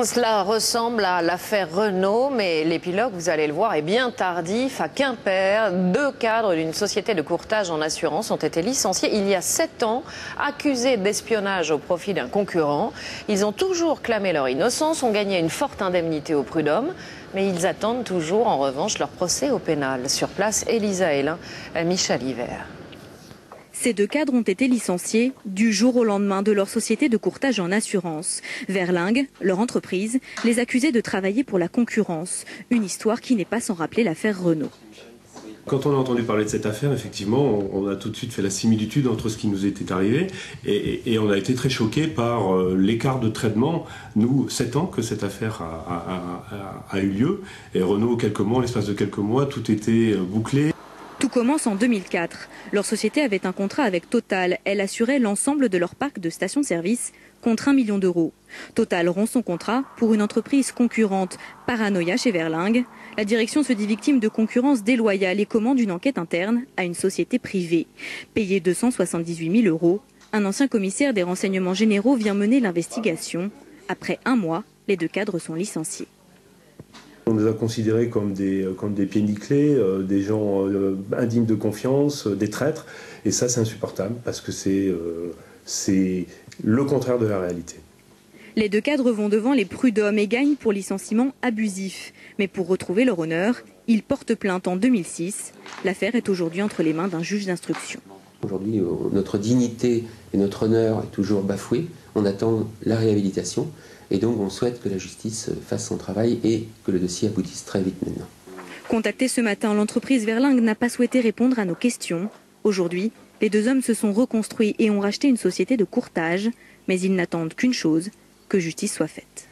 Cela ressemble à l'affaire Renault, mais l'épilogue, vous allez le voir, est bien tardif. À Quimper, 2 cadres d'une société de courtage en assurance ont été licenciés il y a 7 ans, accusés d'espionnage au profit d'un concurrent. Ils ont toujours clamé leur innocence, ont gagné une forte indemnité au prud'homme, mais ils attendent toujours en revanche leur procès au pénal. Sur place, Elisa Hélin, Michel Hiver. Ces 2 cadres ont été licenciés du jour au lendemain de leur société de courtage en assurance. Verlingue, leur entreprise, les accusait de travailler pour la concurrence. Une histoire qui n'est pas sans rappeler l'affaire Renault. Quand on a entendu parler de cette affaire, effectivement, on a tout de suite fait la similitude entre ce qui nous était arrivé et on a été très choqués par l'écart de traitement. Nous, 7 ans que cette affaire a eu lieu et Renault, l'espace de quelques mois, tout était bouclé. Tout commence en 2004. Leur société avait un contrat avec Total. Elle assurait l'ensemble de leur parc de stations-service contre 1 million d'euros. Total rompt son contrat pour une entreprise concurrente. Paranoïa chez Verlingue. La direction se dit victime de concurrence déloyale et commande une enquête interne à une société privée. Payé 278 000 euros, un ancien commissaire des renseignements généraux vient mener l'investigation. Après 1 mois, les 2 cadres sont licenciés. On les a considérés comme des pieds nickelés, des gens indignes de confiance, des traîtres. Et ça, c'est insupportable parce que c'est le contraire de la réalité. Les 2 cadres vont devant les prud'hommes et gagnent pour licenciement abusif. Mais pour retrouver leur honneur, ils portent plainte en 2006. L'affaire est aujourd'hui entre les mains d'un juge d'instruction. Aujourd'hui, notre dignité et notre honneur est toujours bafoué. On attend la réhabilitation. Et donc on souhaite que la justice fasse son travail et que le dossier aboutisse très vite maintenant. Contactée ce matin, l'entreprise Verlingue n'a pas souhaité répondre à nos questions. Aujourd'hui, les 2 hommes se sont reconstruits et ont racheté une société de courtage. Mais ils n'attendent qu'une chose, que justice soit faite.